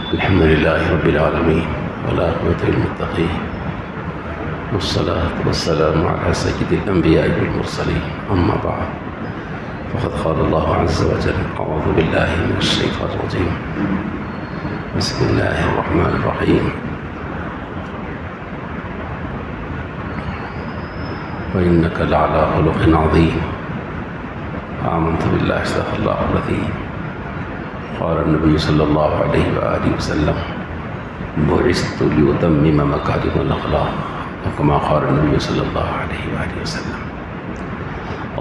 الحمد لله رب العالمين والعاقبة للمتقين والصلاة والسلام على سيد الأنبياء والمرسلين أما بعد فقد قال الله عز وجل أعوذ بالله من الشيطان الرجيم بسم الله الرحمن الرحيم وإنك لعلى خلق عظيم آمنت بالله صدق الله العظيم قال النبي صلى الله عليه وآله وسلم بعثت لأتمم مكارم الأخلاق وكما قال النبي صلى الله عليه وآله وسلم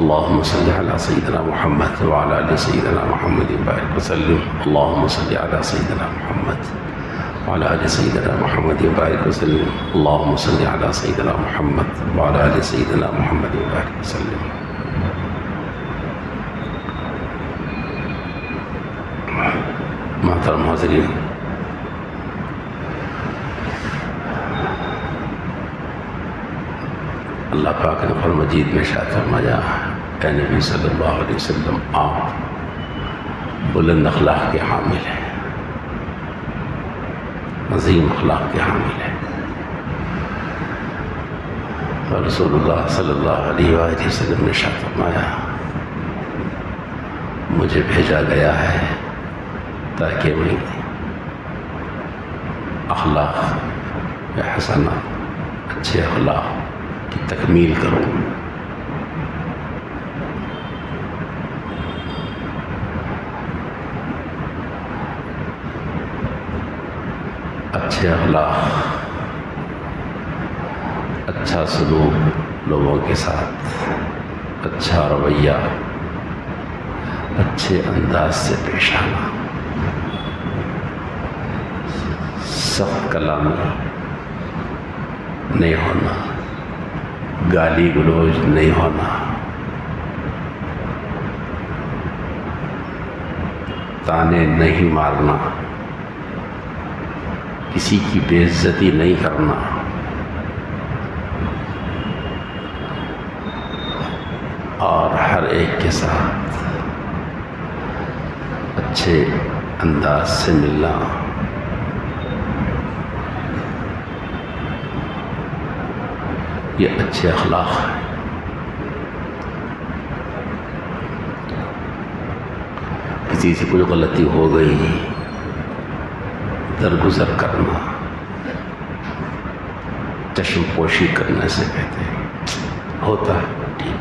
اللهم صل على سيدنا محمد وعلى آل سيدنا محمد وبارك وسلم اللهم صل على سيدنا محمد وعلى آل سيدنا محمد وبارك وسلم اللهم صل على سيدنا محمد وعلى آل سيدنا محمد وبارك وسلم. محترم حاضرین، اللہ پاک نے قرآن مجید میں ارشاد فرمایا اے نبی صلی اللہ علیہ وسلم آپ بلند اخلاق کے حامل ہیں، عظیم اخلاق کے حامل ہیں. اور رسول اللہ صلی اللہ علیہ وآلہ وسلم نے ارشاد فرمایا مجھے بھیجا گیا ہے تاکہ میں اخلاق حسنہ اچھے اخلاق کی تکمیل کروں. اچھے اخلاق، اچھا سلوک لوگوں کے ساتھ، اچھا رویہ، اچھے انداز سے پیش آنا، سخت کلامی نہیں ہونا، گالی گلوچ نہیں ہونا، تانے نہیں مارنا، کسی کی بے عزتی نہیں کرنا، اور ہر ایک کے ساتھ اچھے انداز سے ملنا. یہ اچھے اخلاق ہیں. کسی سے کوئی غلطی ہو گئی درگزر کرنا، چشم پوشی کرنے سے کہتے ہیں ہوتا ہے ٹھیک،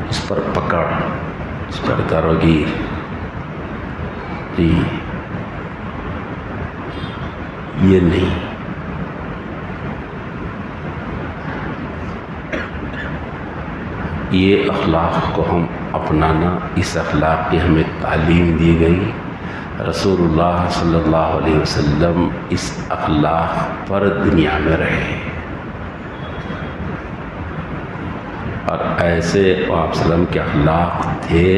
اس پر پکڑ، اس پر داروگیر، یہ نہیں. یہ اخلاق کو ہم اپنانا، اس اخلاق کی ہمیں تعلیم دی گئی. رسول اللہ صلی اللہ علیہ وسلم اس اخلاق پر دنیا میں رہے، اور ایسے آپ وسلم کے اخلاق تھے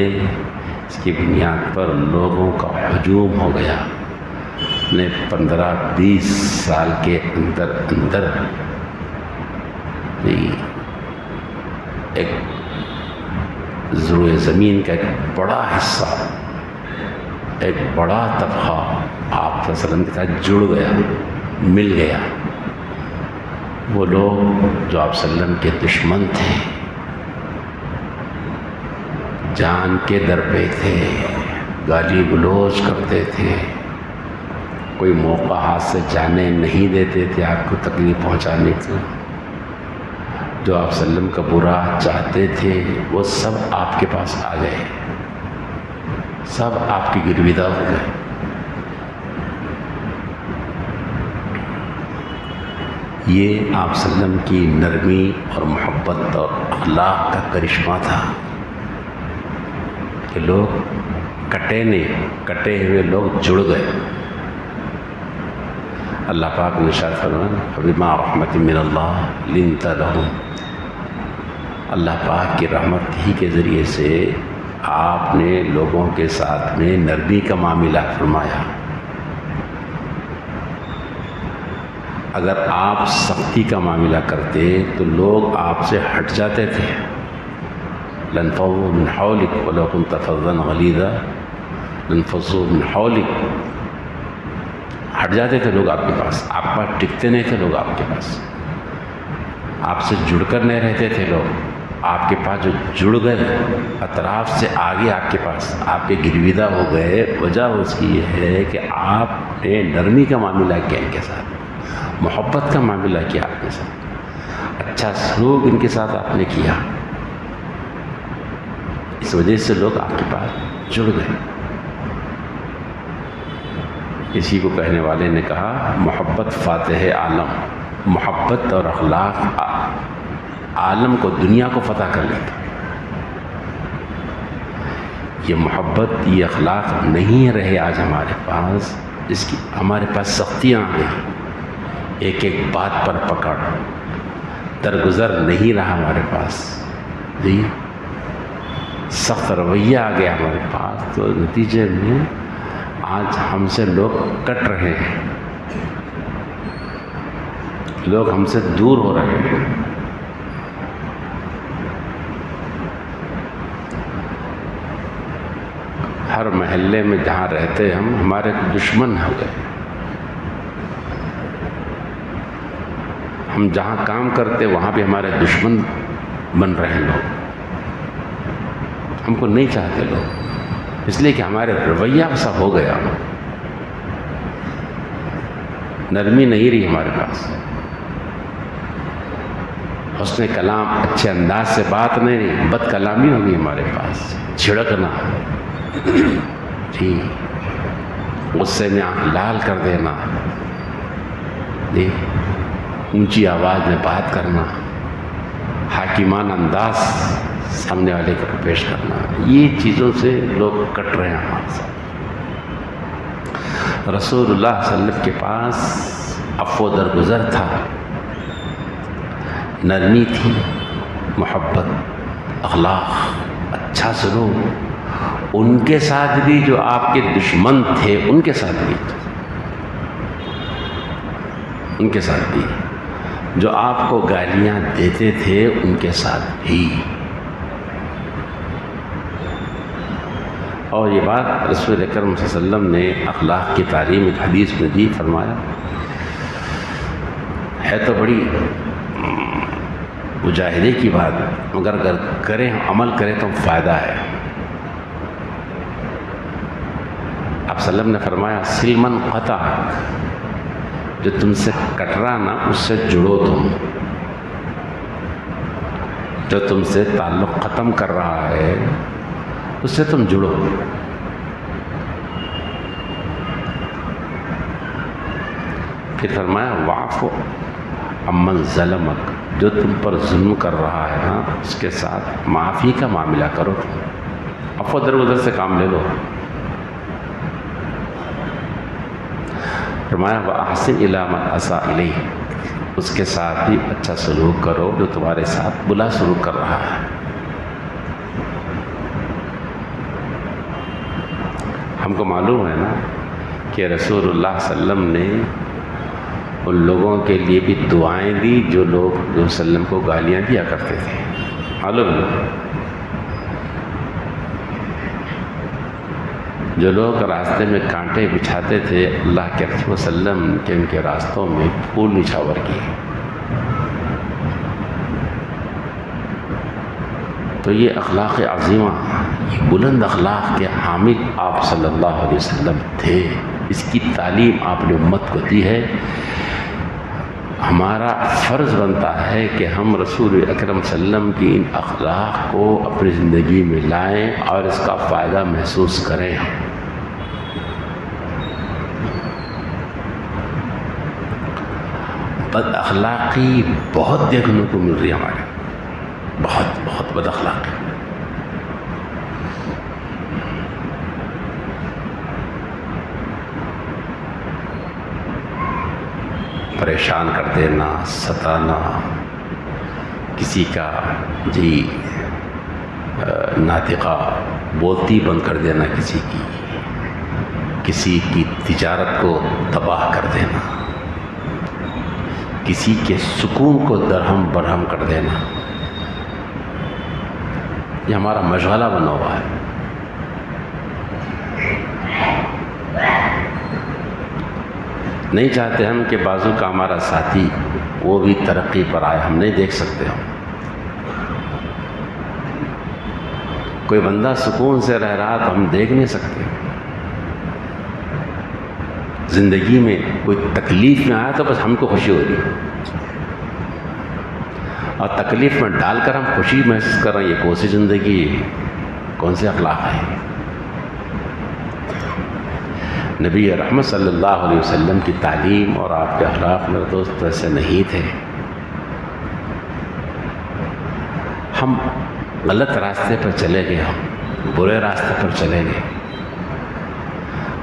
اس کی بنیاد پر لوگوں کا ہجوم ہو گیا. نے 15-20 سال کے اندر ایک ضروع زمین کا ایک بڑا حصہ، ایک بڑا طبقہ آپ صلی اللہ علیہ وسلم کے ساتھ جڑ گیا، مل گیا. وہ لوگ جو آپ صلی اللہ علیہ وسلم کے دشمن تھے، جان کے در پہ تھے، گالی گلوچ کرتے تھے، کوئی موقع ہاتھ سے جانے نہیں دیتے تھے آپ کو تکلیف پہنچانے کی، جو آپ صلی اللہ علیہ وسلم کا برا چاہتے تھے وہ سب آپ کے پاس آ گئے، سب آپ کی گرویدہ ہو گئے. یہ آپ صلی اللہ علیہ وسلم کی نرمی اور محبت اور اخلاق کا کرشمہ تھا کہ لوگ کٹے نہیں، کٹے ہوئے لوگ جڑ گئے. اللہ پاک نے ارشاد فرمایا فبما رحمت من اللہ لنت لہم. اللہ پاک کی رحمت ہی کے ذریعے سے آپ نے لوگوں کے ساتھ میں نرمی کا معاملہ فرمایا. اگر آپ سختی کا معاملہ کرتے تو لوگ آپ سے ہٹ جاتے تھے. لانفضوا من حولك ولو كنت فظا غليظ انفضوا من حولک، ہٹ جاتے تھے لوگ آپ کے پاس ٹکتے نہیں تھے لوگ آپ کے پاس، آپ سے جڑ کر نہیں رہتے تھے لوگ، آپ کے پاس جو جڑ گئے اطراف سے آگے آپ کے پاس آپ کے گرویدہ ہو گئے، وجہ اس کی یہ ہے کہ آپ نے نرمی کا معاملہ کیا ان کے ساتھ، محبت کا معاملہ کیا آپ کے ساتھ، اچھا سلوک ان کے ساتھ آپ نے کیا، اس وجہ سے لوگ آپ کے پاس جڑ گئے۔ اسی کو کہنے والے نے کہا محبت فاتح عالم، محبت اور اخلاق عالم کو، دنیا کو فتح کر لیتا۔ یہ محبت، یہ اخلاق نہیں رہے آج ہمارے پاس، اس کی ہمارے پاس سختیاں آ گئی، ایک ایک بات پر پکڑ، درگزر نہیں رہا ہمارے پاس، جی سخت رویہ آ گیا ہمارے پاس، تو نتیجے میں آج ہم سے لوگ کٹ رہے ہیں، لوگ ہم سے دور ہو رہے ہیں۔ ہر محلے میں جہاں رہتے ہم، ہمارے دشمن ہو گئے، ہم جہاں کام کرتے وہاں بھی ہمارے دشمن بن رہے ہیں لوگ، ہم کو نہیں چاہتے لوگ، اس لیے کہ ہمارے رویہ ایسا ہو گیا، نرمی نہیں رہی ہمارے پاس، حسن کلام اچھے انداز سے بات نہیں رہی، بد کلامی ہوگی ہمارے پاس، چھڑکنا، جی غصے میں آنکھ لال کر دینا، جی اونچی آواز میں بات کرنا، حاکمانہ انداز سامنے والے کو پیش کرنا، یہ چیزوں سے لوگ کٹ رہے ہیں ہمارے ساتھ۔ رسول اللہ صلی اللہ علیہ وسلم کے پاس عفو درگزر تھا، نرمی تھی، محبت، اخلاق، اچھا سلوک، ان کے ساتھ بھی جو آپ کے دشمن تھے ان کے ساتھ بھی، ان کے ساتھ بھی جو آپ کو گالیاں دیتے تھے ان کے ساتھ بھی۔ اور یہ بات رسول اکرم صلی اللہ علیہ وسلم نے اخلاق کی تعلیم ایک حدیث میں دی، فرمایا ہے تو بڑی مجاہدے کی بات، مگر اگر کریں عمل کریں تو فائدہ ہے۔ آپ صلی اللہ علیہ وسلم نے فرمایا سلمن قطعک، جو تم سے کٹ رہا نا اس سے جڑو، تم جو تم سے تعلق ختم کر رہا ہے اس سے تم جڑو۔ پھر فرمایا واعف عمن ظلمک، جو تم پر ظلم کر رہا ہے نا اس کے ساتھ معافی کا معاملہ کرو، عفو درگزر سے کام لے لو۔ فرمایا وَأَحْسِنْ إِلَىٰ مَنْ أَسَاءَ إِلَيْكَ، اس کے ساتھ بھی اچھا سلوک کرو جو تمہارے ساتھ برا سلوک کر رہا ہے۔ ہم کو معلوم ہے نا کہ رسول اللہ صلی اللہ علیہ وسلم نے ان لوگوں کے لیے بھی دعائیں دی جو لوگ جو وسلم کو گالیاں دیا کرتے تھے، معلوم ہے، جو لوگ راستے میں کانٹے بچھاتے تھے اللہ کے رسول وسلم کے ان کے راستوں میں پھول نچھاور کیے۔ تو یہ اخلاق عظیمہ، یہ بلند اخلاق کے حامل آپ صلی اللہ علیہ وسلم تھے، اس کی تعلیم آپ نے امت کو دی ہے۔ ہمارا فرض بنتا ہے کہ ہم رسول اکرم صلی اللہ علیہ وسلم کی ان اخلاق کو اپنی زندگی میں لائیں اور اس کا فائدہ محسوس کریں۔ بد اخلاقی بہت دیکھنے کو مل رہی ہے ہمارے، بہت بہت بد اخلاقی۔ پریشان کر دینا، ستانا، کسی کا جی ناطقہ بولتی بند کر دینا، کسی کی تجارت کو تباہ کر دینا، کسی کے سکون کو درہم برہم کر دینا، یہ ہمارا مشغلہ بنا ہوا ہے۔ نہیں چاہتے ہم کہ بازو کا ہمارا ساتھی وہ بھی ترقی پر آئے، ہم نہیں دیکھ سکتے ہم. کوئی بندہ سکون سے رہ رہا تو ہم دیکھ نہیں سکتے. زندگی میں کوئی تکلیف میں آیا تو بس ہم کو خوشی ہو رہی ہے، اور تکلیف میں ڈال کر ہم خوشی محسوس کر رہے ہیں. یہ کون سی زندگی ہے، کون سے اخلاق ہے؟ نبی رحمت صلی اللہ علیہ وسلم کی تعلیم اور آپ کے اخلاق میرے دوست ایسے نہیں تھے. ہم غلط راستے پر چلے گئے، ہم برے راستے پر چلے گئے.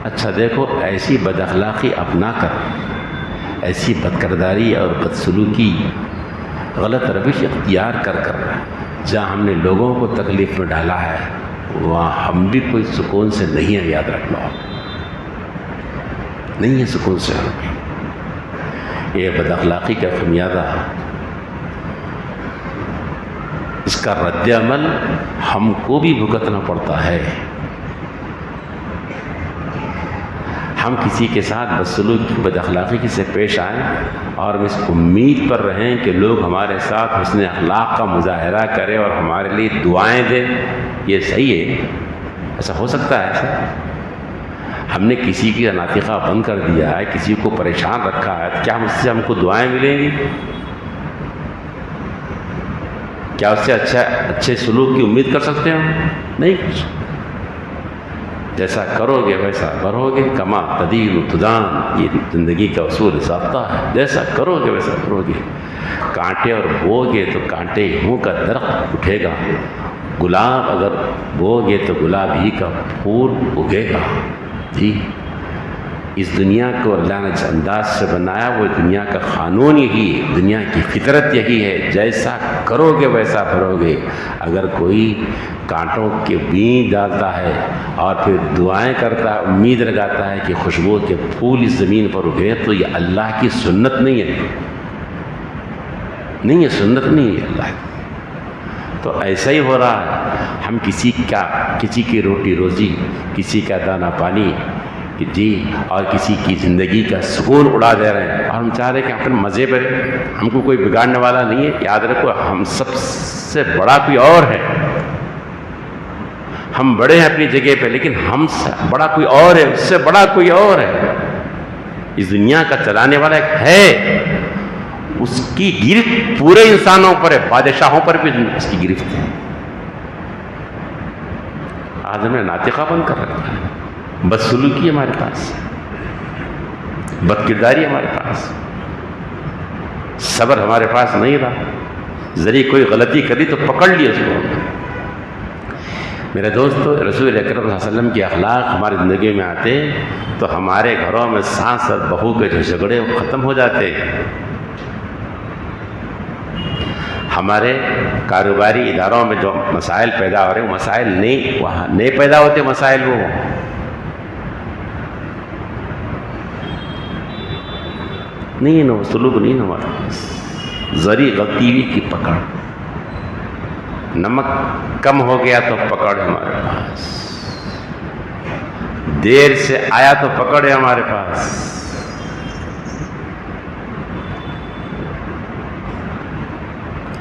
اچھا دیکھو، ایسی بد اخلاقی اپنا کر، ایسی بد کرداری اور بدسلوکی، غلط روش اختیار کر جہاں ہم نے لوگوں کو تکلیف میں ڈالا ہے، وہاں ہم بھی کوئی سکون سے نہیں ہے. یاد رکھ لو، نہیں ہے سکون سے. یہ بد اخلاقی کا خمیازہ، اس کا رد عمل ہم کو بھی بھگتنا پڑتا ہے. ہم کسی کے ساتھ بدسلوکی بد اخلاقی سے پیش آئیں اور ہم اس امید پر رہیں کہ لوگ ہمارے ساتھ حسن اخلاق کا مظاہرہ کریں اور ہمارے لیے دعائیں دیں، یہ صحیح ہے؟ ایسا ہو سکتا ہے؟ ایسا ہم نے کسی کی ناطقہ بند کر دیا ہے، کسی کو پریشان رکھا ہے، کیا اس سے ہم کو دعائیں ملیں گی؟ کیا اس سے اچھے سلوک کی امید کر سکتے ہیں؟ نہیں کر سکتے. جیسا کرو گے ویسا بھرو گے، کما تدین تدان، یہ زندگی کا اصول ضابطہ ہے. جیسا کرو گے ویسا کرو گے. کانٹے اور بو گے تو کانٹے ہوں کا درخت اٹھے گا. گلاب اگر بو گے تو گلاب ہی کا پھول اگے گا. جی، اس دنیا کو اللہ نے جس انداز سے بنایا وہ دنیا کا قانون یہی ہے، دنیا کی فطرت یہی ہے. جیسا کرو گے ویسا بھرو گے. اگر کوئی کانٹوں کے بیج ڈالتا ہے اور پھر دعائیں کرتا ہے، امید لگاتا ہے کہ خوشبو کے پھول اس زمین پر اگے، تو یہ اللہ کی سنت نہیں ہے. نہیں ہے، سنت نہیں ہے اللہ کی. تو ایسا ہی ہو رہا ہے. ہم کسی کی روٹی روزی، کسی کا دانہ پانی جی، اور کسی کی زندگی کا سکون اڑا دے رہے ہیں، اور ہم چاہ رہے ہیں کہ اپنے مزے پر، ہم کو کوئی بگاڑنے والا نہیں ہے. یاد رکھو، ہم سب سے بڑا کوئی اور ہے. ہم بڑے ہیں اپنی جگہ پہ، لیکن ہم سے بڑا کوئی اور ہے، اس سے بڑا کوئی اور ہے. اس دنیا کا چلانے والا ایک ہے، اس کی گرفت پورے انسانوں پر ہے، بادشاہوں پر بھی اس کی گرفت ہے. آج ہمیں ناطقہ بند کر رکھا ہے. بدسلوکی ہمارے پاس، بد کرداری ہمارے پاس، صبر ہمارے پاس نہیں رہا. ذریعے کوئی غلطی کری تو پکڑ لیا اس کو. میرے دوستو، رسول اکرم صلی اللہ علیہ وسلم کے اخلاق ہماری زندگی میں آتے تو ہمارے گھروں میں ساس اور بہو کے جو جھگڑے وہ ختم ہو جاتے. ہمارے کاروباری اداروں میں جو مسائل پیدا ہو رہے ہیں، وہ مسائل نہیں پیدا ہوتے. مسائل وہ نہیں نا، سلوک نہیں نا ہمارے پاس. ذری غلطی ہوئی کی پکڑ، نمک کم ہو گیا تو پکڑ ہمارے پاس، دیر سے آیا تو پکڑ ہے ہمارے پاس.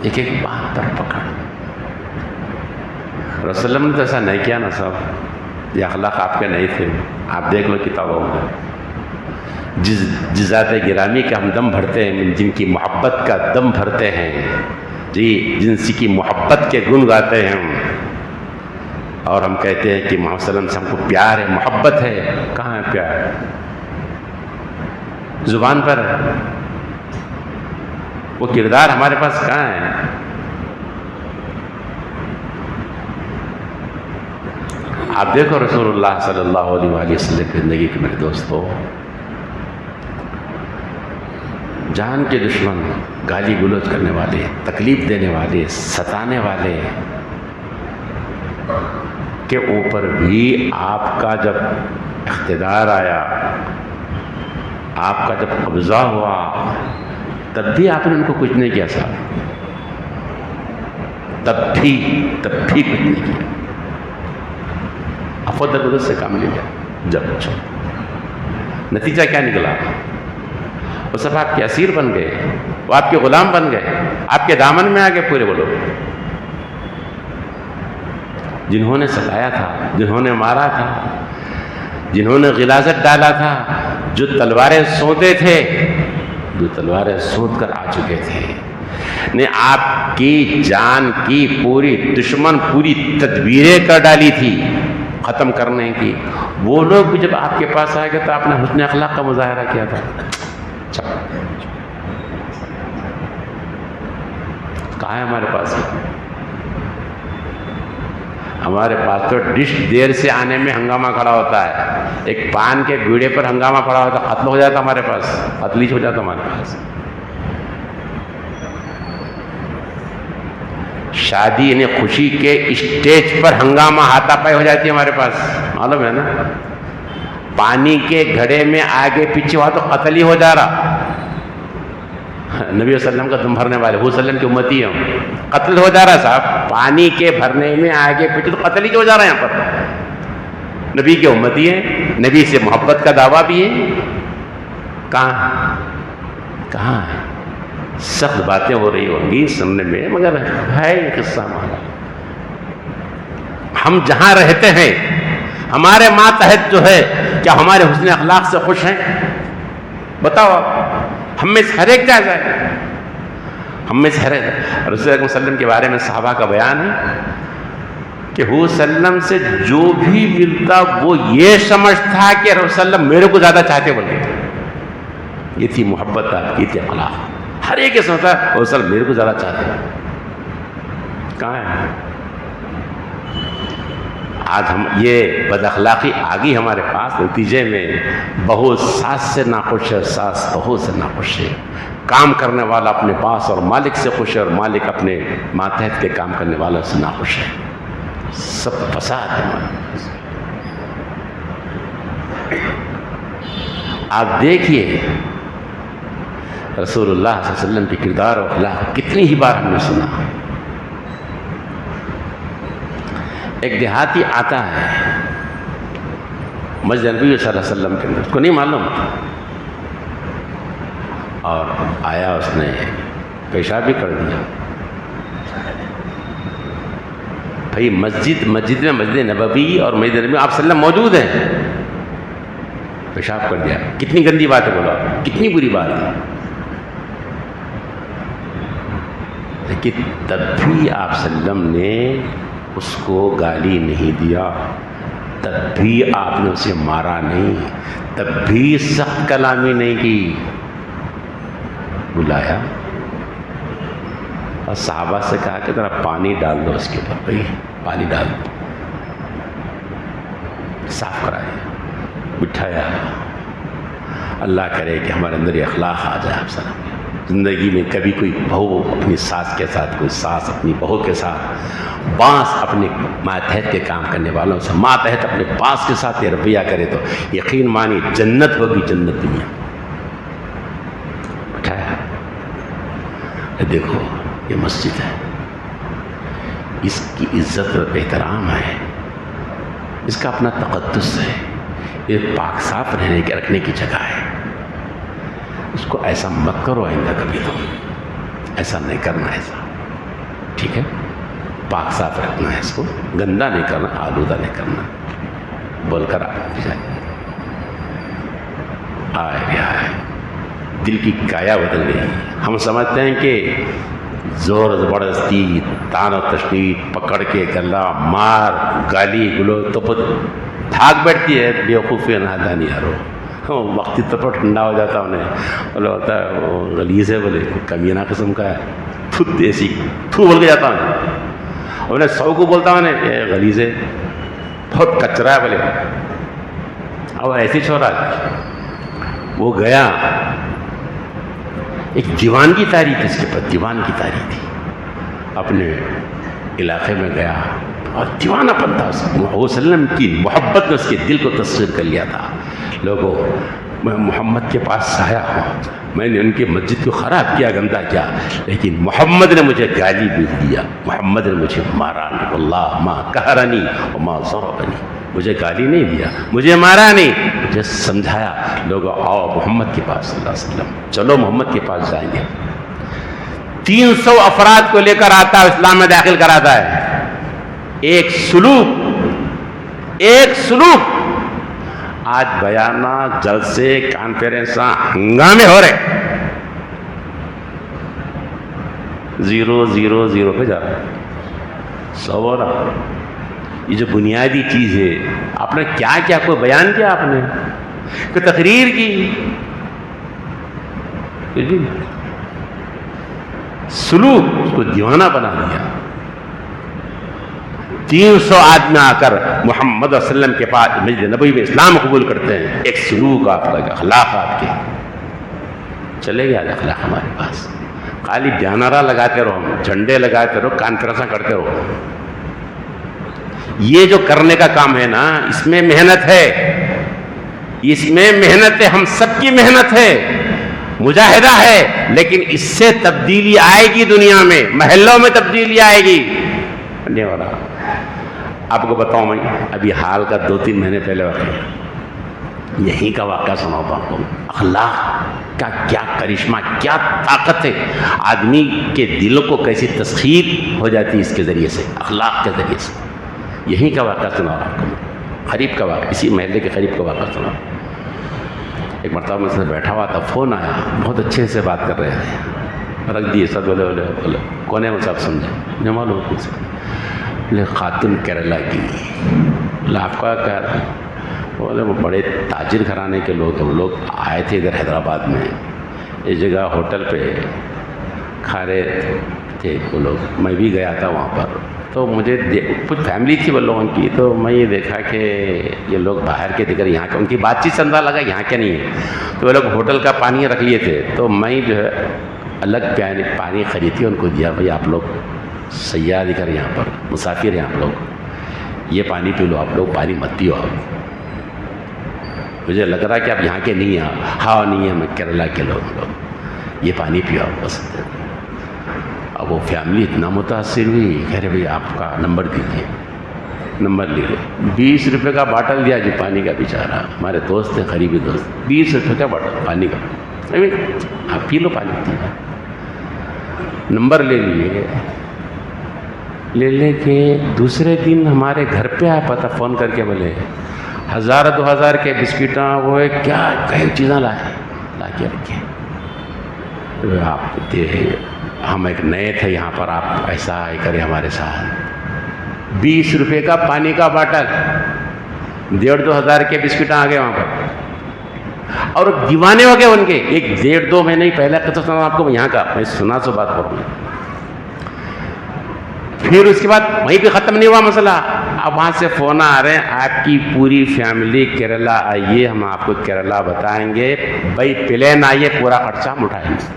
ایک ایک بات پر پکڑ. رسول اللہ نے تو ایسا نہیں کیا نا صاحب. یہ اخلاق آپ کے نہیں تھے. آپ دیکھ لو کتابوں میں، جس ذات گرامی کا ہم دم بھرتے ہیں، جن کی محبت کا دم بھرتے ہیں، جی، جن کی محبت کے گن گاتے ہیں ہم، اور ہم کہتے ہیں کہ محمد صلی اللہ علیہ وسلم سے ہم کو پیار ہے، محبت ہے. کہاں ہے پیار؟ زبان پر ہے. وہ کردار ہمارے پاس کہاں ہے؟ آپ دیکھو رسول اللہ صلی اللہ علیہ وآلہ وسلم کی زندگی کے میرے دوستو، جان کے دشمن، گالی گلوچ کرنے والے، تکلیف دینے والے، ستانے والے کے اوپر بھی آپ کا جب اقتدار آیا، آپ کا جب قبضہ ہوا، تب بھی آپ نے ان کو کچھ نہیں کیا صاحب. تب بھی کچھ نہیں کیا. افو درگزر سے کام لے گیا. جب نتیجہ کیا نکلا؟ وہ سب آپ کے اسیر بن گئے، وہ آپ کے غلام بن گئے، آپ کے دامن میں آ گئے پورے وہ لوگ، جنہوں نے ستایا تھا، جنہوں نے مارا تھا، جنہوں نے غلاظت ڈالا تھا، جو تلواریں سونتے تھے، جو تلواریں سونت کر آ چکے تھے، نے آپ کی جان کی پوری دشمن پوری تدبیریں کر ڈالی تھی ختم کرنے کی، وہ لوگ بھی جب آپ کے پاس آئے گے تو آپ نے حسن اخلاق کا مظاہرہ کیا تھا. کہاں ہے ہمارے پاس؟ ہمارے پاس تو ڈش دیر سے آنے میں ہنگامہ کھڑا ہوتا ہے، ایک پان کے بیڑے پر ہنگامہ کھڑا ہوتا ہے، قتل ہو جاتا ہمارے پاس، قتلیچ ہو جاتا ہمارے پاس. شادی یعنی خوشی کے اسٹیج پر ہنگامہ ہاتھا پائی ہو جاتی ہے ہمارے پاس، معلوم ہے نا. پانی کے گھڑے میں آگے پیچھے ہوا تو قتل ہی ہو جا رہا. نبی صلی اللہ علیہ وسلم کا دم بھرنے والے، حضور صلی اللہ علیہ وسلم کی امتی ہیں، قتل ہو جا رہا صاحب. پانی کے بھرنے میں آگے پیچھے تو قتل ہی ہو جا رہا ہے یہاں پر. نبی کی امتی ہیں، نبی سے محبت کا دعویٰ بھی ہے. کہاں ہے؟ سخت باتیں ہو رہی ہوں گی سننے میں، مگر ہے یہ قصہ ہمارا. ہم جہاں رہتے ہیں ہمارے ماتحت جو ہے، کیا ہمارے حسن اخلاق سے خوش ہیں؟ بتاؤ. ہم میں سے ہر ایک جائزہ ہے، ہم میں سے ہر ایک. رسول اللہ صلی اللہ علیہ وسلم کے بارے میں صحابہ کا بیان ہے کہ حضور صلی اللہ علیہ وسلم سے جو بھی ملتا وہ یہ سمجھتا کہ رسول اللہ علیہ وسلم میرے کو زیادہ چاہتے بول کے. یہ تھی محبت آپ کی، تھی اخلاق. ہر ایک یہ سمجھتا ہے رسول اللہ علیہ وسلم میرے کو زیادہ چاہتے ہیں. کہاں ہے آج ہم؟ یہ بد اخلاقی آ گئی ہمارے پاس، نتیجے میں بہو ساس سے ناخوش ہے، ساس بہو سے ناخوش ہے. کام کرنے والا اپنے پاس اور مالک سے خوش ہے، اور مالک اپنے ماتحت کے کام کرنے والوں سے ناخوش ہے. سب فساد ہے ہمارے پاس. آپ دیکھیے رسول اللہ صلی اللہ علیہ وسلم کی کردار اور اخلاق کتنی ہی بار ہم نے سنا. ایک دیہاتی آتا ہے مسجد نبی صلی اللہ علیہ وسلم کے اندر، اس کو نہیں معلوم، اور آیا، اس نے پیشاب بھی کر دیا. بھائی مسجد میں مسجد نبوی اور مسجد نبی آپ صلی اللہ علیہ وسلم موجود ہیں، پیشاب کر دیا. کتنی گندی بات ہے، بولو کتنی بری بات ہے. لیکن تب بھی آپ صلی اللہ علیہ وسلم نے اس کو گالی نہیں دیا، تب بھی آپ نے اسے مارا نہیں، تب بھی سخت کلامی نہیں کی. بلایا اور صحابہ سے کہا کہ ذرا پانی ڈال دو اس کے اوپر. بھائی پانی ڈال دو، صاف کرایا، بٹھایا. اللہ کرے کہ ہمارے اندر یہ اخلاق آ جائے. آپ سلام زندگی میں کبھی کوئی بہو اپنی ساس کے ساتھ، کوئی ساس اپنی بہو کے ساتھ، باس اپنے ماتحت کے کام کرنے والوں سے، ماتحت اپنے باس کے ساتھ یہ رویہ کرے تو یقین مانی جنت ہوگی، جنت دنیا. اٹھایا، دیکھو یہ مسجد ہے، اس کی عزت اور احترام ہے، اس کا اپنا تقدس ہے، یہ پاک صاف رکھنے کی جگہ ہے. اس کو ایسا مت کرو آئندہ کبھی، تو ایسا نہیں کرنا. ایسا ٹھیک ہے، پاک صاف رکھنا ہے، اس کو گندا نہیں کرنا، آلودہ نہیں کرنا بول کر آئے. دل کی کایا بدل گئی. ہم سمجھتے ہیں کہ زور زبردستی، تان و تشدید، پکڑ کے گلا مار، گالی گلو تو بھاگ بیٹھتی ہے. بیوقوفی نادانی یارو، وقتی طور پر ٹھنڈا ہو جاتا انہیں، بولے ہوتا ہے وہ غلیظ ہے، بولے کمینہ قسم کا ہے، تھوت ایسی تھو بول کے جاتا ہوں. اور میں 100 کو بولتا ہوں یہ غلیظ ہے، بہت کچرا ہے بولے. اور ایسی چھوڑا وہ گیا، ایک دیوان کی تاریخ تھی اس کے پاس، دیوان کی تاریخ تھی. اپنے علاقے میں گیا اور دیوانہ پن تھا. صلی اللہ علیہ وسلم کی محبت نے اس کے دل کو تسخیر کر لیا تھا. لوگوں میں محمد کے پاس آیا ہوں، میں نے ان کی مسجد کو خراب کیا، گندہ کیا، لیکن محمد نے مجھے گالی بھی دیا، محمد نے مجھے مارا نہیں. واللہ ما قہرنی وما ضربنی، مجھے گالی نہیں دیا، مجھے مارا نہیں، جو سمجھایا لوگوں آؤ محمد کے پاس صلی اللہ علیہ وسلم، چلو محمد کے پاس جائیں گے. 300 افراد کو لے کر آتا ہے، اسلام میں داخل کراتا ہے. ایک سلوک آج بیانات، جلسے، کانفرنساں، ہنگامے ہو رہے، 0 پہ جا رہا ہے. سو رہا یہ جو بنیادی چیز ہے، آپ نے کیا کیا؟ کوئی بیان کیا آپ نے؟ کوئی تقریر کی؟ سلوک اس کو دیوانہ بنا دیا. 300 آدمی آ کر محمد صلی اللہ علیہ وسلم کے پاس مسجد نبوی میں اسلام قبول کرتے ہیں. ایک سلوک آپ کا، اخلاق آپ کے چلے گئے. آج اخلاق ہمارے پاس خالی بیانرہ لگاتے رہو، جھنڈے لگاتے رہو، کانفرنساں کرتے رہو. یہ جو کرنے کا کام ہے نا، اس میں محنت ہے، اس میں محنت ہے، ہم سب کی محنت ہے، مجاہدہ ہے. لیکن اس سے تبدیلی آئے گی، دنیا میں محلوں میں تبدیلی آئے گی. نہیں ہو رہا. آپ کو بتاؤں میں ابھی حال کا 2-3 مہینے پہلے واقعہ، یہیں کا واقعہ سناؤں آپ کو. اخلاق کا کیا کرشمہ، کیا طاقت ہے، آدمی کے دلوں کو کیسی تسخیر ہو جاتی ہے اس کے ذریعے سے، اخلاق کے ذریعے سے. یہیں کا واقعہ سناؤں آپ کو، قریب کا واقعہ، اسی محلے کے قریب کا واقعہ سناؤں. ایک مرتبہ میں سے بیٹھا ہوا تھا، فون آیا، بہت اچھے سے بات کر رہے تھے، رکھ دیے سب. بولے کون ہے وہ؟ صاحب سمجھے نہیں معلوم کون سے. بولے خاتون کیرلا کی. بولے آپ کا کیا؟ بولے وہ بڑے تاجر گھرانے کے لوگ ہیں، وہ لوگ آئے تھے ادھر حیدرآباد میں، اس جگہ ہوٹل پہ کھا رہے تھے وہ لوگ. میں بھی گیا تھا وہاں پر، تو مجھے کچھ فیملی تھی وہ لوگوں کی، تو میں یہ دیکھا کہ یہ لوگ باہر کے دیگر یہاں کے، ان کی بات چیت سے اندازہ لگا یہاں کے نہیں ہے. تو وہ لوگ ہوٹل کا پانی رکھ لیے تھے، تو میں جو ہے الگ پانی خریدی ان کو دیا. بھائی آپ لوگ سیاح دیگر یہاں پر مسافر ہیں، آپ لوگ یہ پانی پی لو، آپ لوگ پانی مت پیو. آپ مجھے لگ رہا کہ آپ یہاں کے نہیں ہیں. ہاں نہیں ہے، میں کیرلا کے لوگ یہ پانی پیو آپ بس. اب وہ فیملی اتنا متاثر ہوئی، کہہ رہے بھائی آپ کا نمبر دیجیے. نمبر لے لے. 20 روپے کا باٹل دیا جی پانی کا. بیچارہ ہمارے دوست ہیں، قریبی دوست. 20 روپے کا باٹل پانی کا. آپ پی لو پانی. نمبر لے لیے. لے کے دوسرے دن ہمارے گھر پہ آیا، پتہ فون کر کے بولے 1000-2000 کے بسکٹاں وہ کیا کئی چیزیں لا کے رکھے. آپ ہم ایک نئے تھے یہاں پر، آپ ایسا ہی کرے ہمارے ساتھ. 20 روپے کا پانی کا باٹل، 1,500-2 ہزار کے بسکٹاں آ گئے وہاں پر. اور دیوانے ہو گئے ان کے. ایک 1.5-2 مہینے پہلے قصہ سنا آپ کو یہاں کا، میں سنا سو بات کروں. پھر اس کے بعد وہیں پہ ختم نہیں ہوا مسئلہ. اب وہاں سے فون آ رہے ہیں آپ کی پوری فیملی کیرلا آئیے، ہم آپ کو کیرلا بتائیں گے. بھائی پلین آئیے، پورا خرچہ ہم اٹھائیں گے.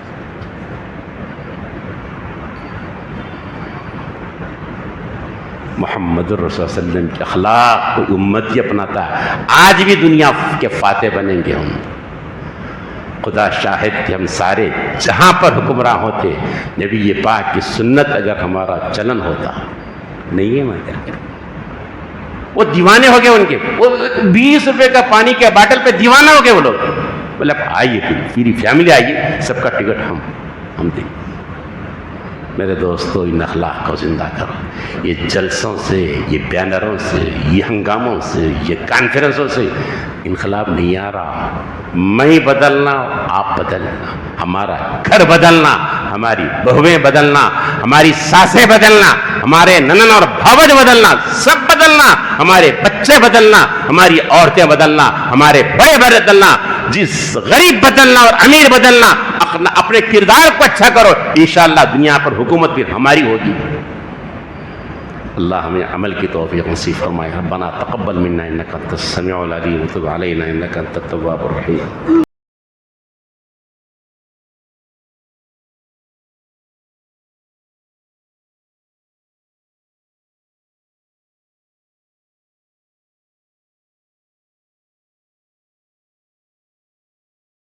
محمد الرسول صلی اللہ علیہ وسلم کے اخلاق کو امتی اپناتا ہے. آج بھی دنیا کے فاتح بنیں گے ہم. خدا شاہد کہ ہم سارے جہاں پر حکمراں ہوتے، نبی پاک کی سنت اگر ہمارا چلن ہوتا نہیں ہے. میں کیا کروں. وہ دیوانے ہو گئے ان کے. وہ 20 روپے کا پانی کے باٹل پہ دیوانے ہو گئے وہ لوگ. بولے آئیے پوری فیملی آئیے، سب کا ٹکٹ ہم دیں. میرے دوستو ان اخلاق کو زندہ کرو. یہ جلسوں سے، یہ بینروں سے، یہ ہنگاموں سے، یہ کانفرنسوں سے انقلاب نہیں آ رہا. میں بدلنا، آپ بدلنا، ہمارا گھر بدلنا، ہماری بہویں بدلنا، ہماری ساسیں بدلنا، ہمارے ننن اور بھاوج بدلنا، سب بدلنا. ہمارے بچے بدلنا، ہماری عورتیں بدلنا، ہمارے بڑے بدلنا، جس غریب بدلنا اور امیر بدلنا. اپنے کردار کو اچھا کرو، انشاءاللہ دنیا پر حکومت بھی ہماری ہوگی. اللہ ہمیں عمل کی توفیق نصیب فرمائے. ربنا تقبل منا انک انت السمیع العلیم وتب علینا انک انت التواب الرحیم.